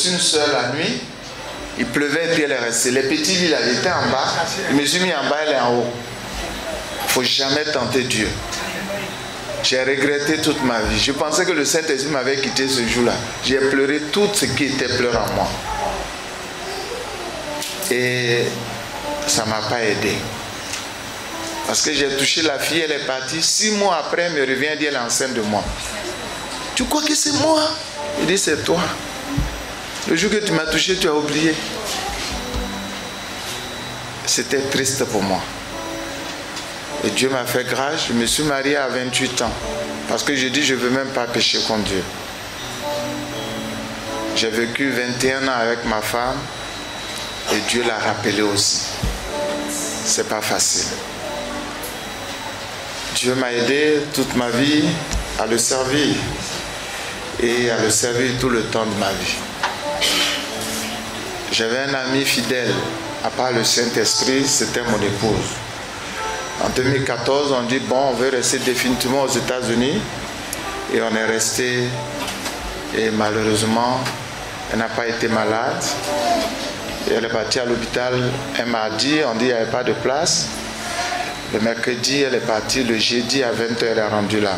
reçu une soeur la nuit. Il pleuvait et puis elle est restée. Les petits lits, elle était en bas. Je me suis mis en bas, elle est en haut. Il ne faut jamais tenter Dieu. J'ai regretté toute ma vie. Je pensais que le Saint-Esprit m'avait quitté ce jour-là. J'ai pleuré tout ce qui était pleur en moi. Et ça ne m'a pas aidé. Parce que j'ai touché la fille, elle est partie. 6 mois après, elle me revient, elle dit, elle est enceinte de moi. Tu crois que c'est moi? Il dit, c'est toi. Le jour que tu m'as touché, tu as oublié. C'était triste pour moi. Et Dieu m'a fait grâce. Je me suis marié à 28 ans. Parce que je dis, je ne veux même pas pécher contre Dieu. J'ai vécu 21 ans avec ma femme. Et Dieu l'a rappelé aussi. C'est pas facile. Dieu m'a aidé toute ma vie à le servir. Et à le servir tout le temps de ma vie. J'avais un ami fidèle. À part le Saint-Esprit, c'était mon épouse. En 2014, on dit, bon, on veut rester définitivement aux États-Unis. Et on est resté. Et malheureusement, elle n'a pas été malade. Et elle est partie à l'hôpital un mardi. On dit, il n'y avait pas de place. Le mercredi, elle est partie. Le jeudi, à 20h, elle est rendue là.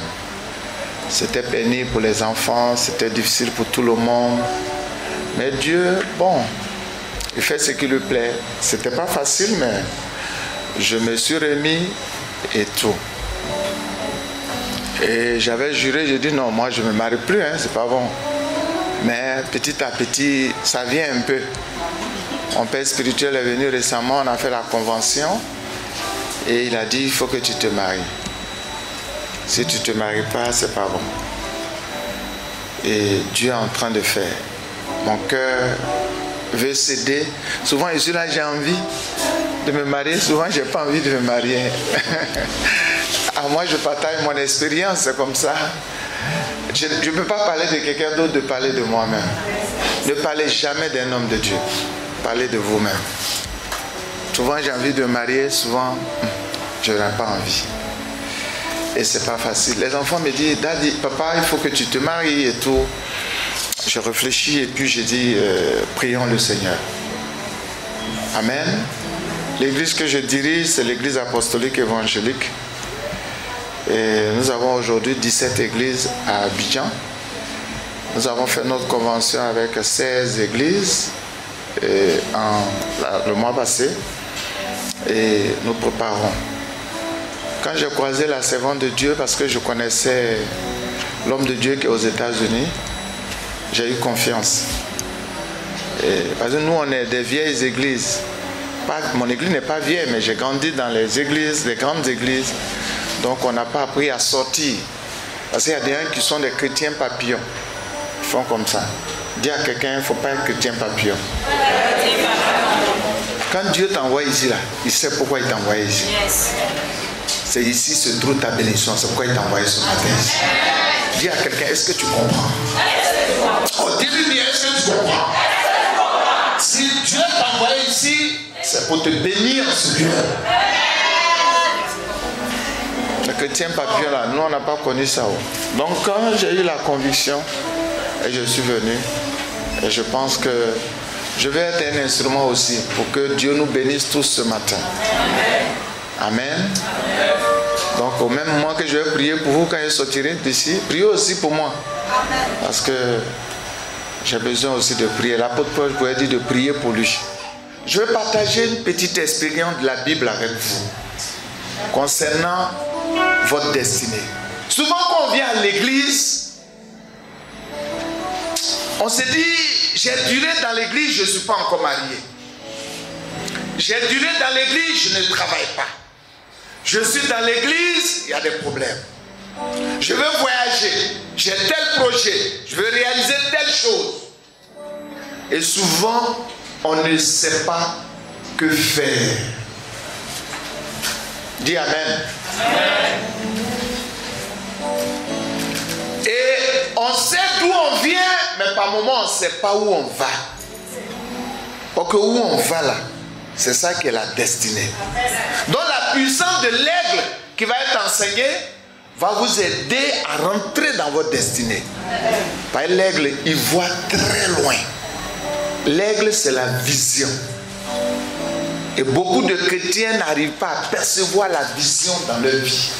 C'était pénible pour les enfants. C'était difficile pour tout le monde. Mais Dieu, bon, il fait ce qui lui plaît. C'était pas facile, mais je me suis remis et tout. Et j'avais juré, j'ai dit non, moi je ne me marie plus, hein, c'est pas bon. Mais petit à petit, ça vient un peu. Mon père spirituel est venu récemment, on a fait la convention. Et il a dit, il faut que tu te maries. Si tu ne te maries pas, c'est pas bon. Et Dieu est en train de faire. Mon cœur veut céder. Souvent, je suis là, j'ai envie de me marier. Souvent, je n'ai pas envie de me marier. Moi, je partage mon expérience, c'est comme ça. Je ne peux pas parler de quelqu'un d'autre, de parler de moi-même. Ne parlez jamais d'un homme de Dieu. Parlez de vous-même. Souvent, j'ai envie de me marier. Souvent, je n'ai pas envie. Et c'est pas facile. Les enfants me disent, Daddy, papa, il faut que tu te maries et tout. Je réfléchis et puis j'ai dit, prions le Seigneur. Amen. L'église que je dirige, c'est l'église apostolique évangélique. Et nous avons aujourd'hui 17 églises à Abidjan. Nous avons fait notre convention avec 16 églises le mois passé. Et nous préparons. Quand j'ai croisé la servante de Dieu, parce que je connaissais l'homme de Dieu qui est aux États-Unis, j'ai eu confiance. Parce que nous, on est des vieilles églises. Mon église n'est pas vieille, mais j'ai grandi dans les églises, les grandes églises. Donc, on n'a pas appris à sortir. Parce qu'il y a des gens qui sont des chrétiens papillons. Ils font comme ça. Dis à quelqu'un, il ne faut pas être chrétien papillon. Quand Dieu t'envoie ici, là, il sait pourquoi il t'envoie ici. C'est ici se trouve ta bénédiction. C'est pourquoi il t'a envoyé ce matin ici. Dis à quelqu'un, est-ce que tu comprends? Oh, dis-lui bien, est-ce que tu comprends? Si Dieu t'a envoyé ici, c'est pour te bénir ce Dieu. Le chrétien papillon là, nous on n'a pas connu ça. Donc quand j'ai eu la conviction, et je suis venu, et je pense que je vais être un instrument aussi pour que Dieu nous bénisse tous ce matin. Amen. Donc au même moment que je vais prier pour vous quand je sortirai d'ici, priez aussi pour moi. Parce que j'ai besoin aussi de prier. L'apôtre Paul pourrait dire de prier pour lui. Je vais partager une petite expérience de la Bible avec vous concernant votre destinée. Souvent quand on vient à l'église, on se dit, j'ai duré dans l'église, je ne suis pas encore marié. J'ai duré dans l'église, je ne travaille pas. Je suis dans l'église, il y a des problèmes. Je veux voyager, j'ai tel projet, je veux réaliser telle chose. Et souvent, on ne sait pas que faire. Dis Amen. Amen. Et on sait d'où on vient, mais par moments, on ne sait pas où on va. Parce que où on va là, c'est ça qui est la destinée. Donc la puissance de l'aigle qui va être enseignée va vous aider à rentrer dans votre destinée. Parce que l'aigle, il voit très loin. L'aigle, c'est la vision. Et beaucoup de chrétiens n'arrivent pas à percevoir la vision dans leur vie.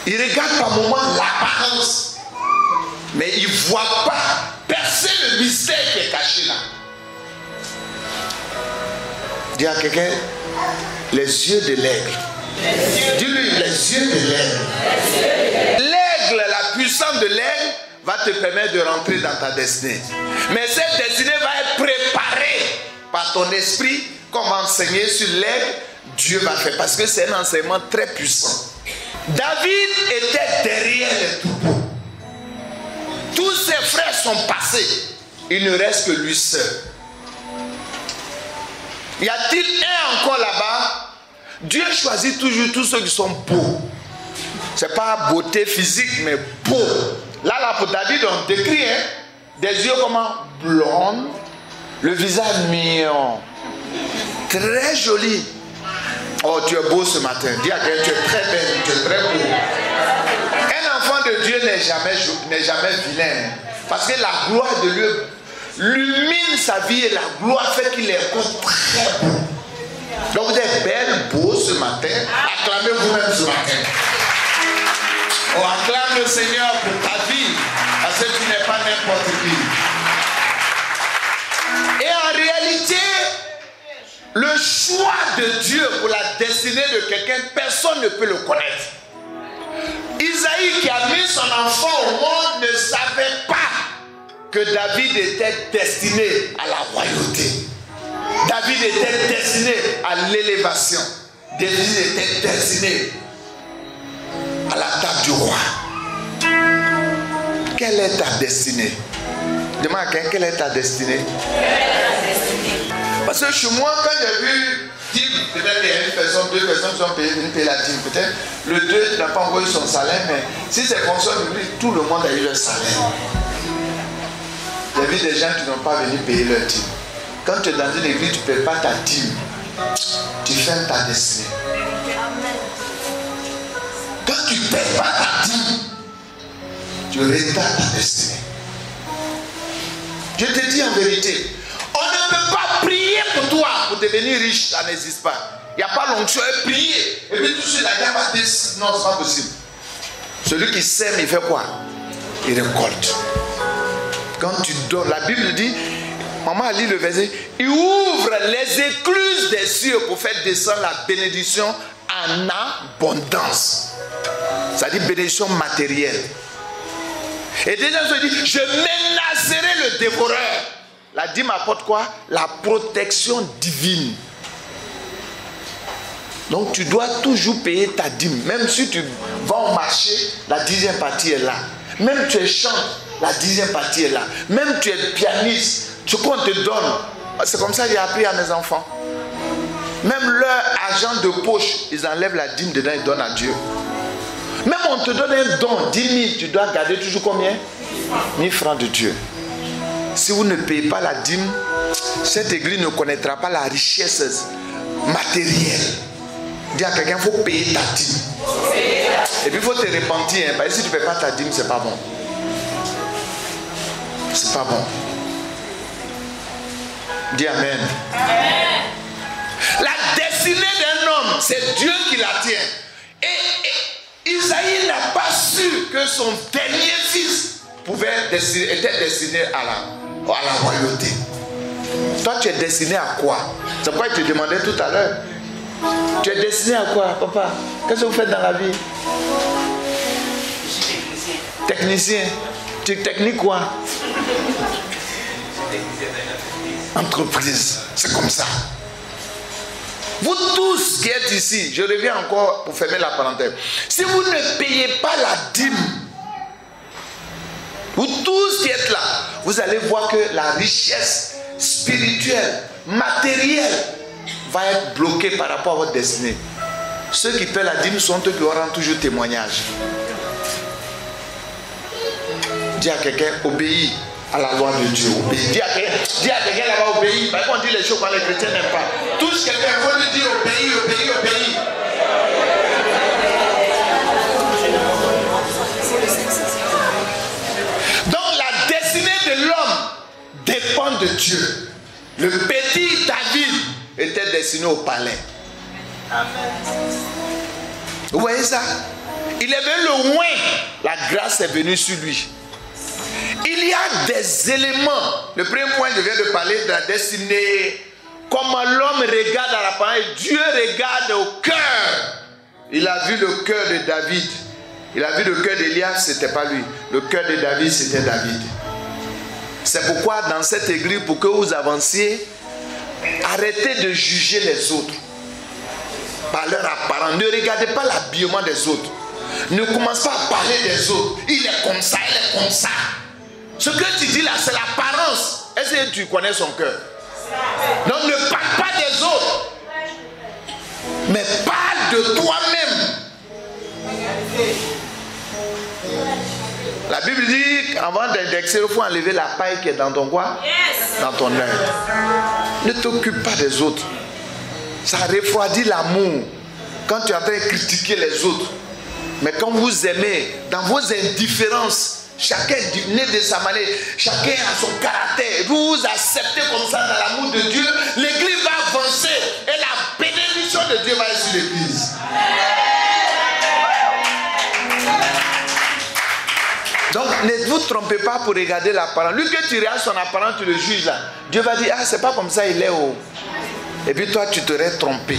Ils regardent par moments l'apparence, mais ils ne voient pas percer le mystère qui est caché là. Dis à quelqu'un, les yeux de l'aigle. Dis-lui, les yeux de l'aigle. L'aigle, la puissance de l'aigle va te permettre de rentrer dans ta destinée. Mais cette destinée va être préparée par ton esprit, comme enseigné sur l'aigle, Dieu va faire. Parce que c'est un enseignement très puissant. David était derrière les troupeaux. Tous ses frères sont passés. Il ne reste que lui seul. Y a-t-il un encore là-bas? Dieu choisit toujours tous ceux qui sont beaux. Ce n'est pas beauté physique, mais beau. Là, pour David, on décrit des yeux comment? Blonds, le visage mignon, très joli. Oh, tu es beau ce matin. Dis à quelqu'un, tu es très belle, tu es très beau. Un enfant de Dieu n'est jamais vilain. Parce que la gloire de Dieu illumine sa vie et la gloire fait qu'il est encore très beau. Donc vous êtes belle, beau ce matin. Acclamez vous-même ce matin. On acclame le Seigneur pour ta vie. Parce que tu n'es pas n'importe qui. Et en réalité, le choix de Dieu pour la destinée de quelqu'un, personne ne peut le connaître. Isaïe qui a mis son enfant au monde ne savait pas que David était destiné à la royauté. David était destiné à l'élévation. David était destiné à la table du roi. Quelle est ta destinée? Demande à quelqu'un, quelle est ta destinée? Parce que chez moi, quand j'ai vu dire peut-être qu'il y a une personne, deux personnes qui sont payées la dîme, peut-être le deux n'a pas encore eu son salaire, mais si c'est comme ça, tout le monde a eu leur salaire. J'ai vu des gens qui n'ont pas venu payer leur dîme. Quand tu es dans une église, tu ne payes pas ta dîme. Tu fermes ta destinée. Quand tu ne payes pas ta dîme, tu retardes ta destinée. Je te dis en vérité, on ne peut pas prier pour toi pour devenir riche, ça n'existe pas. Il n'y a pas l'onction et prier. Et puis tout de suite, la gamme va descendre. Non, ce n'est pas possible. Celui qui sème, il fait quoi? Il récolte. Quand tu donnes, la Bible dit, maman a lu le verset, il ouvre les écluses des cieux pour faire descendre la bénédiction en abondance. Ça dit bénédiction matérielle. Et déjà, je dis, je menacerai le dévoreur. La dîme apporte quoi? La protection divine. Donc tu dois toujours payer ta dîme. Même si tu vas au marché, la 10e partie est là. Même tu es chanteur, la 10e partie est là. Même tu es pianiste, ce qu'on te donne. C'est comme ça que j'ai appris à mes enfants. Même leur argent de poche, ils enlèvent la dîme dedans et donnent à Dieu. Même on te donne un don, 10 000, tu dois garder toujours combien? 1000 francs de Dieu. Si vous ne payez pas la dîme, cette église ne connaîtra pas la richesse matérielle. Dis à quelqu'un, il faut payer ta dîme. Et puis il faut te repentir. Parce que si tu ne payes pas ta dîme, c'est pas bon. C'est pas bon. Dis amen. La destinée d'un homme, c'est Dieu qui la tient. Et Isaïe n'a pas su que son dernier fils était destiné à la royauté. Toi, tu es destiné à quoi? C'est pourquoi je te demandais tout à l'heure. Tu es destiné à quoi, papa? Qu'est-ce que vous faites dans la vie? Je suis technicien. Technicien. Tu es technique quoi? Entreprise. C'est comme ça. Vous tous qui êtes ici, je reviens encore pour fermer la parenthèse. Si vous ne payez pas la dîme, vous tous qui êtes là, vous allez voir que la richesse spirituelle, matérielle, va être bloquée par rapport à votre destinée. Ceux qui paient la dîme sont eux qui auront toujours témoignage. Dis à quelqu'un, obéis à la loi de Dieu. Obéis. Dis à quelqu'un là-bas, obéis. Parce qu'on dit les choses quand les chrétiens n'aiment pas. Touche quelqu'un, il faut lui dire obéis, obéis, obéis. Donc la destinée de l'homme dépend de Dieu. Le petit David était destiné au palais. Vous voyez ça? Il est venu loin. La grâce est venue sur lui. Il y a des éléments. Le premier point, je viens de parler de la destinée. Comment l'homme regarde à l'apparence, Dieu regarde au cœur. Il a vu le cœur de David. Il a vu le cœur d'Eliab, ce n'était pas lui. Le cœur de David, c'était David. C'est pourquoi dans cette église, pour que vous avanciez, arrêtez de juger les autres par leur apparence. Ne regardez pas l'habillement des autres. Ne commence pas à parler des autres. Il est comme ça, il est comme ça. Ce que tu dis là, c'est l'apparence. Est-ce que tu connais son cœur? Donc ne parle pas des autres, mais parle de toi-même. La Bible dit qu'avant d'indexer, il faut enlever la paille qui est dans ton quoi? Dans ton œil. Ne t'occupe pas des autres. Ça refroidit l'amour quand tu es en train de critiquer les autres. Mais quand vous aimez, dans vos indifférences, chacun est né de sa manière, chacun a son caractère. Vous vous acceptez comme ça dans l'amour de Dieu, l'église va avancer et la bénédiction de Dieu va être sur l'église. Donc ne vous trompez pas pour regarder l'apparence. Lui que tu regardes son apparence, tu le juges là. Dieu va dire, ah c'est pas comme ça il est haut. Et puis toi tu t'aurais trompé.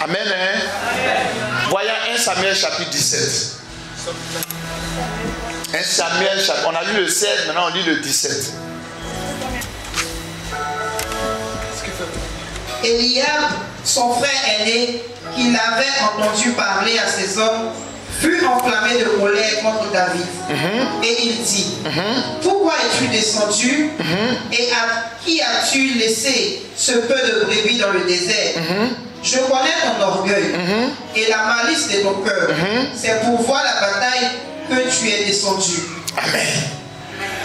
Amen, hein? Voyons 1 Samuel chapitre 17. 1 Samuel chapitre, on a lu le 16, maintenant on lit le 17. Eliab, son frère aîné, qui l'avait entendu parler à ses hommes, fut enflammé de colère contre David. Et il dit, pourquoi es-tu descendu et à qui as-tu laissé ce peu de brebis dans le désert? Je connais ton orgueil et la malice de ton cœur. C'est pour voir la bataille que tu es descendu. Amen.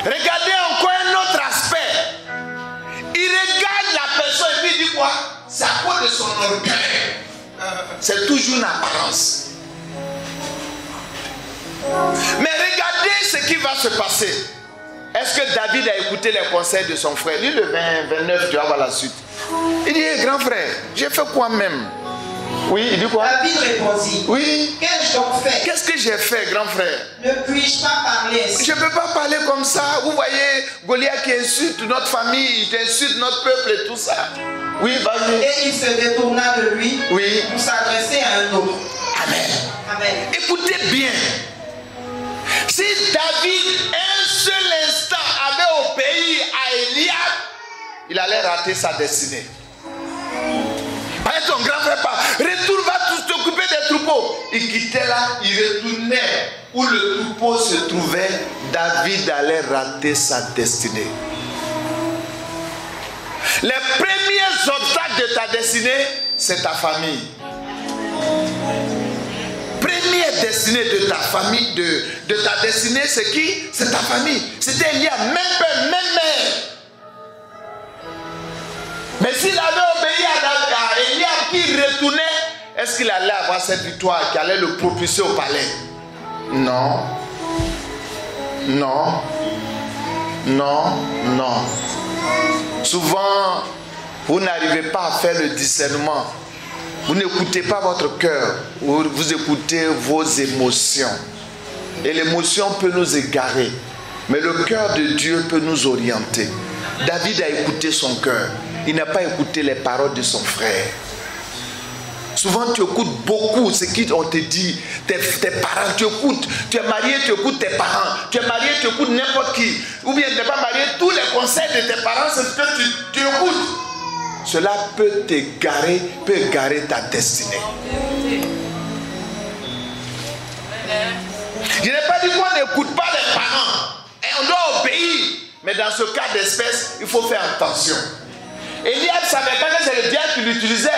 Regardez encore un autre aspect. Il regarde la personne et puis il dit quoi? C'est à cause de son orgueil. C'est toujours une apparence. Mais regardez ce qui va se passer. Est-ce que David a écouté les conseils de son frère? Lis le 29, tu vas voir la suite. Il dit, hey, grand frère, j'ai fait quoi même? Oui, il dit quoi? David répondit, oui. Qu'ai-je donc fait? Qu'est-ce que j'ai fait, grand frère? Ne puis-je pas parler ainsi? Je ne peux pas parler comme ça. Vous voyez, Goliath qui insulte notre famille, il insulte notre peuple et tout ça. Oui, vas-y. Et il se détourna de lui oui. pour s'adresser à un autre. Amen. Amen. Écoutez bien. Si David, un seul instant, avait obéi à Eliab, il allait rater sa destinée. Avec ton grand frère, retourne, va tous t'occuper des troupeaux. Il quittait là, il retournait où le troupeau se trouvait. David allait rater sa destinée. Les premiers obstacles de ta destinée, c'est ta famille. Première destinée de ta famille, de ta destinée, c'est qui? C'est ta famille. C'était Eliab, même père, même mère. Mais s'il avait obéi à Eliab qui retournait, est-ce qu'il allait avoir cette victoire qui allait le propulser au palais? Non. Non. Non. Non. Souvent, vous n'arrivez pas à faire le discernement. Vous n'écoutez pas votre cœur, vous écoutez vos émotions. Et l'émotion peut nous égarer, mais le cœur de Dieu peut nous orienter. David a écouté son cœur, il n'a pas écouté les paroles de son frère. Souvent tu écoutes beaucoup ce qu'on te dit, tes parents, tu écoutes, tu es marié, tu écoutes tes parents, tu es marié, tu écoutes n'importe qui, ou bien tu n'es pas marié, tous les conseils de tes parents, c'est ce que tu écoutes. Cela peut t'égarer, peut égarer ta destinée. Je n'ai pas dit qu'on n'écoute pas les parents. Et on doit obéir. Mais dans ce cas d'espèce, il faut faire attention. Eliab savait pas que c'est le diable qui l'utilisait.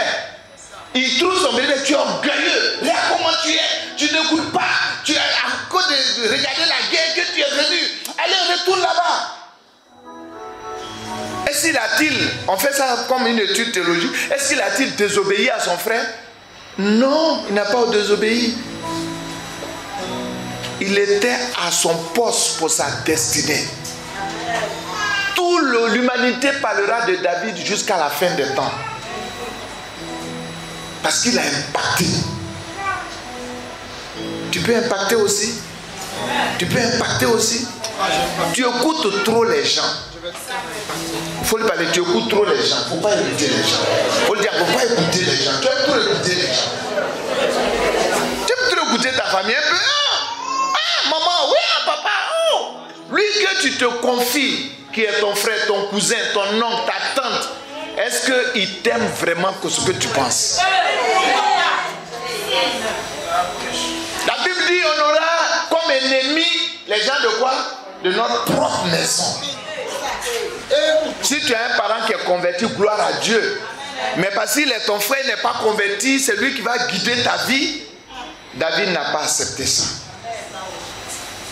Il trouve son bébé, tu es orgueilleux. Regarde comment tu es. Tu n'écoutes pas. Tu es à cause de regarder la guerre que tu es venu. Allez, retourne là-bas. Est-ce qu'il a-t-il, on fait ça comme une étude théologique, est-ce qu'il a-t-il désobéi à son frère? Non, il n'a pas désobéi. Il était à son poste pour sa destinée. Tout l'humanité parlera de David jusqu'à la fin des temps. Parce qu'il a impacté. Tu peux impacter aussi. Tu peux impacter aussi. Tu écoutes trop les gens. Il faut lui parler, tu écoutes trop les gens. Il ne faut pas écouter les gens. Il faut lui dire, il ne faut pas écouter les gens. Tu aimes trop écouter les gens. Tu aimes trop écouter ta famille. Un peu, maman, oui, papa. Oh. Lui que tu te confies, qui est ton frère, ton cousin, ton oncle, ta tante, est-ce qu'il t'aime vraiment que ce que tu penses? La Bible dit, on aura comme ennemis les gens de quoi? De notre propre maison. Si tu as un parent qui est converti, gloire à Dieu. Mais parce qu'il est ton frère, il n'est pas converti, c'est lui qui va guider ta vie. David n'a pas accepté ça.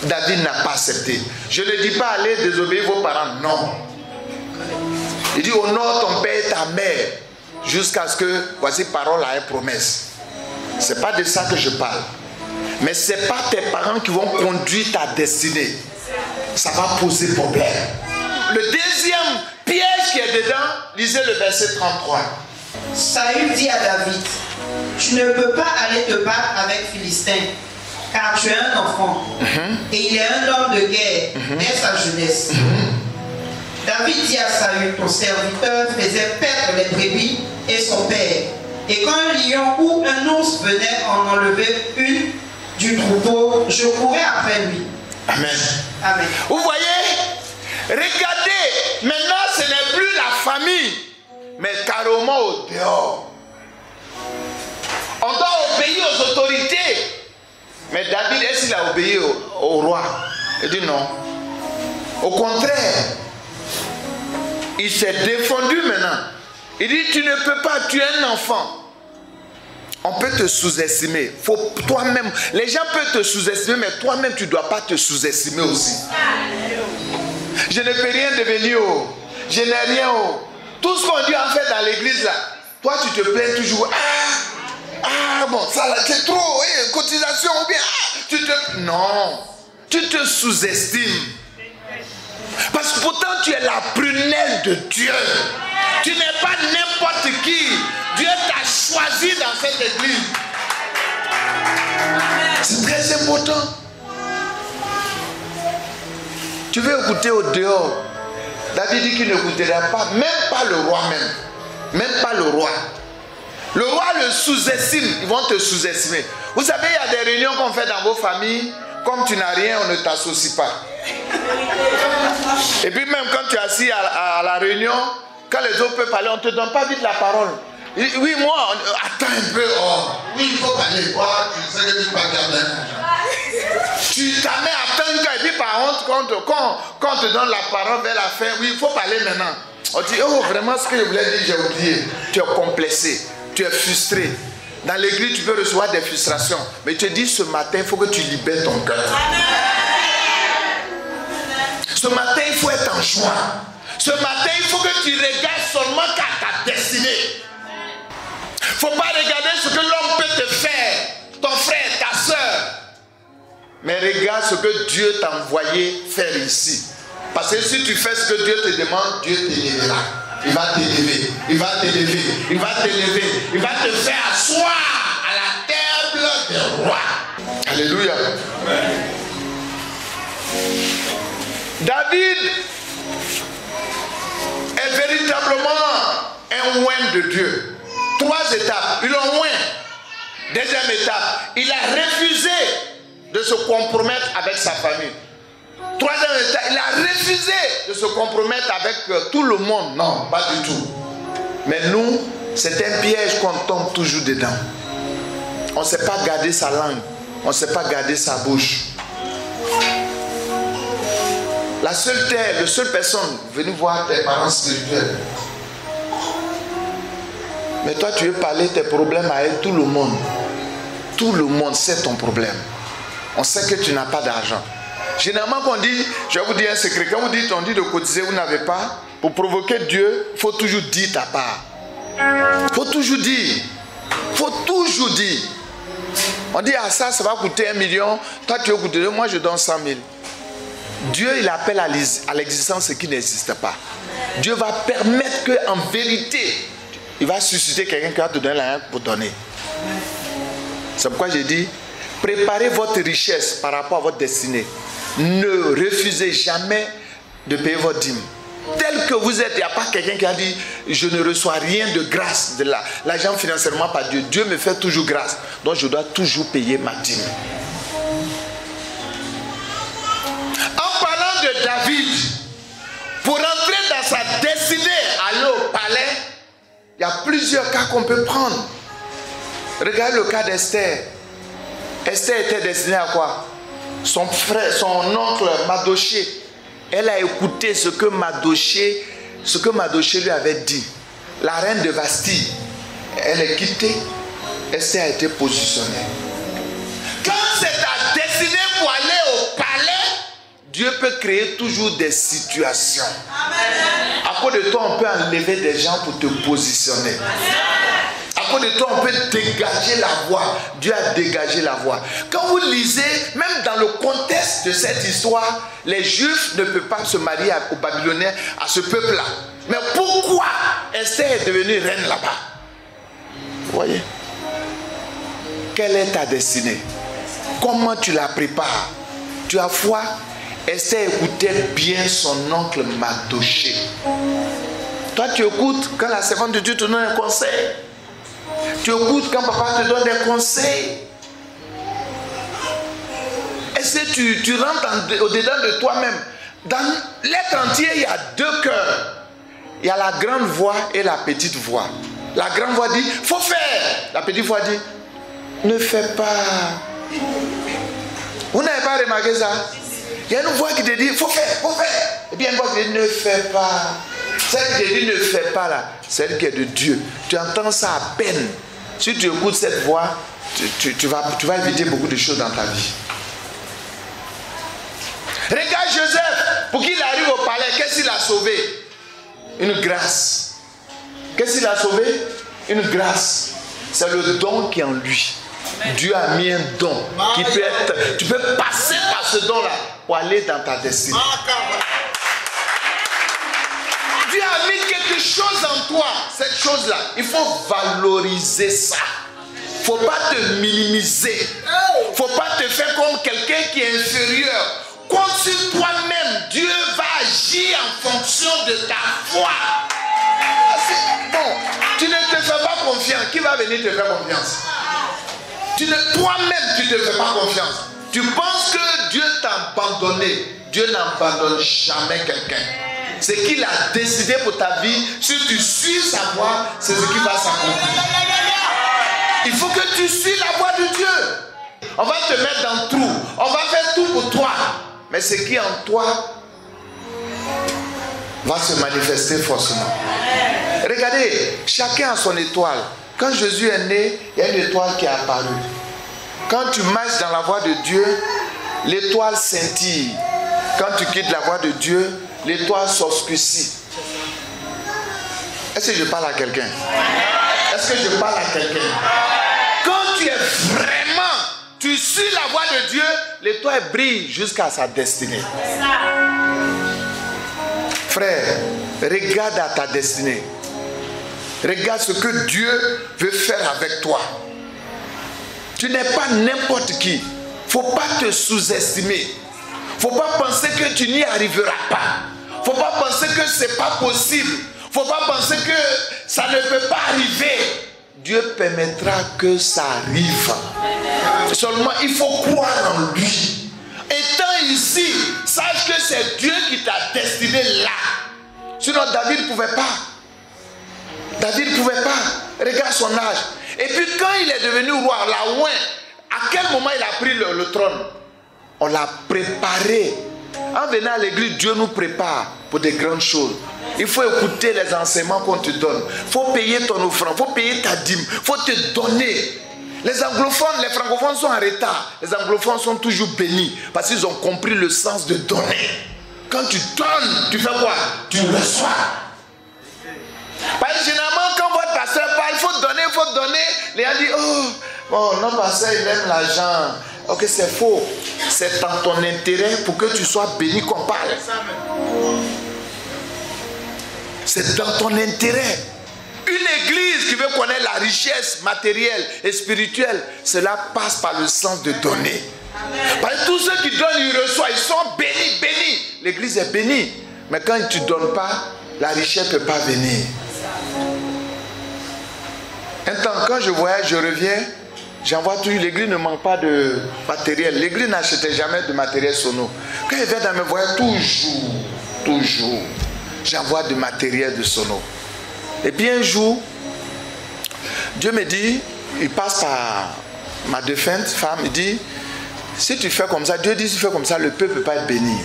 David n'a pas accepté. Je ne dis pas allez désobéir vos parents, non. Il dit honore ton père et ta mère jusqu'à ce que, voici parole à une promesse. Ce n'est pas de ça que je parle. Mais ce n'est pas tes parents qui vont conduire ta destinée. Ça va poser problème. Le deuxième piège qui est dedans, lisez le verset 33. Saül dit à David, tu ne peux pas aller te battre avec Philistin, car tu es un enfant, et il est un homme de guerre dès sa jeunesse. David dit à Saül, ton serviteur faisait perdre les brebis et son père. Et quand un lion ou un ours venait en enlever une du troupeau, je courais après lui. Amen. Amen. Vous voyez, regardez, maintenant ce n'est plus la famille, mais carrément au dehors. On doit obéir aux autorités. Mais David, est-ce qu'il a obéi au roi? Il dit non. Au contraire, il s'est défendu maintenant. Il dit, tu ne peux pas, tu es un enfant. On peut te sous-estimer. Faut toi-même. Les gens peuvent te sous-estimer, mais toi-même, tu ne dois pas te sous-estimer aussi. Je ne peux rien devenir. Je n'ai rien. Tout ce qu'on dit en fait dans l'église là, toi tu te plains toujours. Bon, ça là, c'est trop. Cotisation ou bien. Non. Tu te sous-estimes. Parce que pourtant tu es la prunelle de Dieu. Tu n'es pas n'importe qui. Dieu t'a choisi dans cette église. C'est très important. Tu veux écouter au dehors. David dit qu'il n'écoutera pas, même pas le roi même. Même pas le roi. Le roi le sous-estime. Ils vont te sous-estimer. Vous savez, il y a des réunions qu'on fait dans vos familles. Comme tu n'as rien, on ne t'associe pas. Et puis même quand tu es assis à la réunion, quand les autres peuvent parler, on ne te donne pas vite la parole. Oui, moi, attends un peu. Oui, il faut parler. Tu sais que tu ne peux pas garder un. Tu t'en mets à attendre et puis par contre, quand on te donne la parole vers la fin, oui, il faut parler maintenant. On dit, oh, vraiment ce que je voulais dire, j'ai oublié. Tu es complexé, tu es frustré. Dans l'église, tu peux recevoir des frustrations. Mais tu te dis, ce matin, il faut que tu libères ton cœur. Ce matin, il faut être en joie. Ce matin, il faut que tu regardes seulement qu'à ta destinée. Il ne faut pas regarder ce que l'homme peut te faire, ton frère, ta soeur. Mais regarde ce que Dieu t'a envoyé faire ici. Parce que si tu fais ce que Dieu te demande, Dieu t'élèvera. Il va t'élever, il va t'élever, il va t'élever, il va te faire asseoir à la table des rois. Alléluia. David est véritablement un oint de Dieu. 3 étapes. Il a oint. Deuxième étape, il a refusé de se compromettre avec sa famille. Troisième étape, il a refusé de se compromettre avec tout le monde. Non, pas du tout. Mais nous, c'est un piège qu'on tombe toujours dedans. On ne sait pas garder sa langue. On ne sait pas garder sa bouche. La seule personne venue voir tes parents spirituels. Mais toi, tu veux parler tes problèmes à elle, tout le monde. Tout le monde sait ton problème. On sait que tu n'as pas d'argent. Généralement, quand on dit, je vais vous dire un secret, quand on dit de cotiser, vous n'avez pas, pour provoquer Dieu, il faut toujours dire ta part. Il faut toujours dire. Il faut toujours dire. On dit, ça va coûter 1 million. Toi, tu veux coûter 2, moi je donne 100 000. Dieu, il appelle à l'existence ce qui n'existe pas. Dieu va permettre qu'en vérité, il va susciter quelqu'un qui va te donner la main pour donner. C'est pourquoi j'ai dit, préparez votre richesse par rapport à votre destinée. Ne refusez jamais de payer votre dîme. Tel que vous êtes, il n'y a pas quelqu'un qui a dit, je ne reçois rien de grâce de l'argent financièrement par Dieu. Dieu me fait toujours grâce. Donc je dois toujours payer ma dîme. En parlant de David, pour entrer dans sa destinée, aller au palais, il y a plusieurs cas qu'on peut prendre. Regardez le cas d'Esther. Esther était destinée à quoi? Son frère, son oncle Mardochée, elle a écouté ce que Mardochée lui avait dit. La reine de Vasti, elle est quittée. Esther a été positionnée. Quand c'est ta destinée pour aller au palais, Dieu peut créer toujours des situations. À cause de toi, on peut enlever des gens pour te positionner. À cause de toi, on peut dégager la voie. Dieu a dégagé la voie. Quand vous lisez, même dans le contexte de cette histoire, les Juifs ne peuvent pas se marier aux Babyloniens, à ce peuple-là. Mais pourquoi Esther est devenue reine là-bas? Vous voyez? Quelle est ta destinée? Comment tu la prépares? Tu as foi? Esther écoutait bien son oncle Mardochée. Toi, tu écoutes quand la servante de Dieu te donne un conseil. Tu écoutes quand papa te donne des conseils. Est-ce que tu rentres au-dedans de toi-même? Dans l'être entier, il y a deux cœurs. Il y a la grande voix et la petite voix. La grande voix dit, faut faire. La petite voix dit, ne fais pas. Vous n'avez pas remarqué ça? Il y a une voix qui te dit, faut faire, faut faire. Et bien une voix qui te dit, ne fais pas. Celle qui te dit, ne fais pas là, celle qui est de Dieu. Tu entends ça à peine. Si tu écoutes cette voix, tu vas éviter beaucoup de choses dans ta vie. Regarde Joseph, pour qu'il arrive au palais, qu'est-ce qu'il a sauvé? Une grâce. Qu'est-ce qu'il a sauvé? Une grâce. C'est le don qui est en lui. Dieu a mis un don qui peut être. Tu peux passer par ce don-là pour aller dans ta destinée. Dieu a mis quelque chose en toi. Cette chose-là, il faut valoriser ça. Il ne faut pas te minimiser. Il ne faut pas te faire comme quelqu'un qui est inférieur. Compte sur toi-même. Dieu va agir en fonction de ta foi. Bon, tu ne te fais pas confiance. Qui va venir te faire confiance? Toi-même, tu ne te fais pas confiance. Tu penses que Dieu t'a abandonné. Dieu n'abandonne jamais quelqu'un. Ce qu'il a décidé pour ta vie, si tu suis sa voie, c'est ce qui va s'accomplir. Il faut que tu suis la voie de Dieu. On va te mettre dans le trou. On va faire tout pour toi. Mais ce qui est en toi va se manifester forcément. Regardez, chacun a son étoile. Quand Jésus est né, il y a une étoile qui est apparue. Quand tu marches dans la voie de Dieu, l'étoile scintille. Quand tu quittes la voie de Dieu, l'étoile s'obscurcit. Est-ce que je parle à quelqu'un? Est-ce que je parle à quelqu'un? Quand tu es vraiment, tu suis la voie de Dieu, l'étoile brille jusqu'à sa destinée. Frère, regarde à ta destinée. Regarde ce que Dieu veut faire avec toi. Tu n'es pas n'importe qui. Il ne faut pas te sous-estimer. Il ne faut pas penser que tu n'y arriveras pas. Il ne faut pas penser que ce n'est pas possible. Il ne faut pas penser que ça ne peut pas arriver. Dieu permettra que ça arrive. Seulement, il faut croire en lui. Étant ici, sache que c'est Dieu qui t'a destiné là. Sinon, David ne pouvait pas. David ne pouvait pas. Regarde son âge. Et puis quand il est devenu roi, la ouin, à quel moment il a pris le trône? On l'a préparé. En venant à l'église, Dieu nous prépare pour des grandes choses. Il faut écouter les enseignements qu'on te donne. Il faut payer ton offrande. Il faut payer ta dîme. Il faut te donner. Les anglophones, les francophones sont en retard. Les anglophones sont toujours bénis parce qu'ils ont compris le sens de donner. Quand tu donnes, tu fais quoi? Tu reçois. Parce que généralement, quand votre pasteur parle, il faut donner, il faut donner. Les gens disent, oh, bon, notre pasteur, il aime l'argent. Ok, c'est faux. c'est dans ton intérêt pour que tu sois béni qu'on parle. C'est dans ton intérêt. Une église qui veut connaître la richesse matérielle et spirituelle, cela passe par le sens de donner. Parce que tous ceux qui donnent, ils reçoivent, ils sont bénis, bénis. L'église est bénie. Mais quand tu ne donnes pas, la richesse ne peut pas venir. Un temps, quand je voyage, je reviens, j'envoie tout. L'église ne manque pas de matériel. L'église n'achetait jamais de matériel sono. Quand je vais dans mes voyages, toujours, j'envoie du matériel de sono. Et puis un jour, Dieu me dit, il passe par ma défunte femme, il dit, si tu fais comme ça, Dieu dit, si tu fais comme ça, le peuple ne peut pas être béni.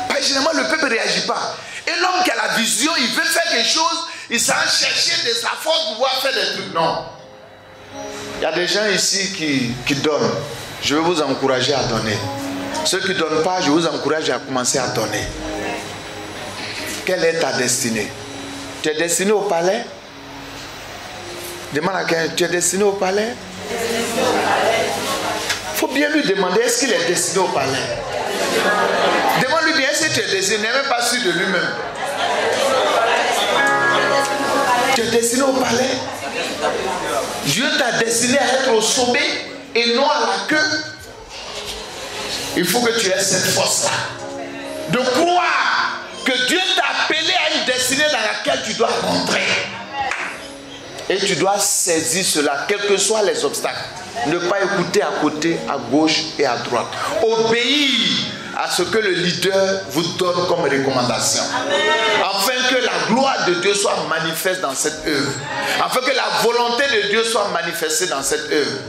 Parce que généralement, le peuple ne réagit pas. Et l'homme qui a la vision, il veut faire quelque chose, il s'en chercher de sa force pour pouvoir faire des trucs. Non. Il y a des gens ici qui donnent. Je vais vous encourager à donner. Ceux qui ne donnent pas, je vous encourage à commencer à donner. Quelle est ta destinée? Tu es destiné au palais? Demande à quelqu'un, tu es destiné au palais? Il faut bien lui demander, est-ce qu'il est destiné au palais? Demande-lui bien si tu es destiné, n'est même pas sûr de lui-même. Tu es destiné au palais? Dieu t'a destiné à être au sommet et non à la queue. Il faut que tu aies cette force-là de croire que Dieu t'a appelé à une destinée dans laquelle tu dois rentrer. Et tu dois saisir cela, quels que soient les obstacles. Ne pas écouter à côté, à gauche et à droite. Obéir à ce que le leader vous donne comme recommandation. Afin que la gloire de Dieu soit manifeste dans cette œuvre. Afin que la volonté de Dieu soit manifestée dans cette œuvre.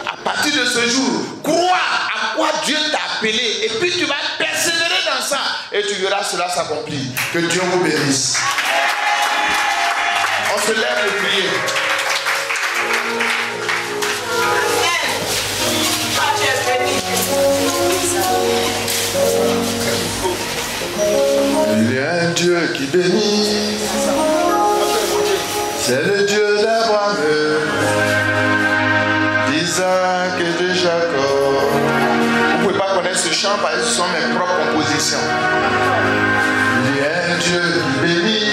À partir de ce jour, crois à quoi Dieu t'a appelé. Et puis tu vas persévérer dans ça. Et tu verras cela s'accomplir. Que Dieu vous bénisse. On se lève pour prier. Il y a un Dieu qui bénit. C'est le Dieu d'Abraham, d'Isaac et de Jacob. Vous ne pouvez pas connaître ce chant parce que ce sont mes propres compositions. Il y a un Dieu qui bénit.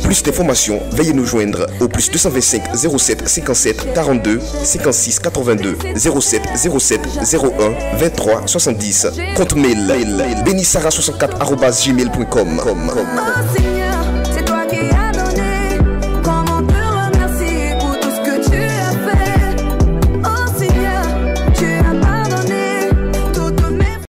Plus d'informations, veuillez nous joindre au plus 225 07 57 42 56 82 07 07 01 23 70. Compte mail benissara64@gmail.com.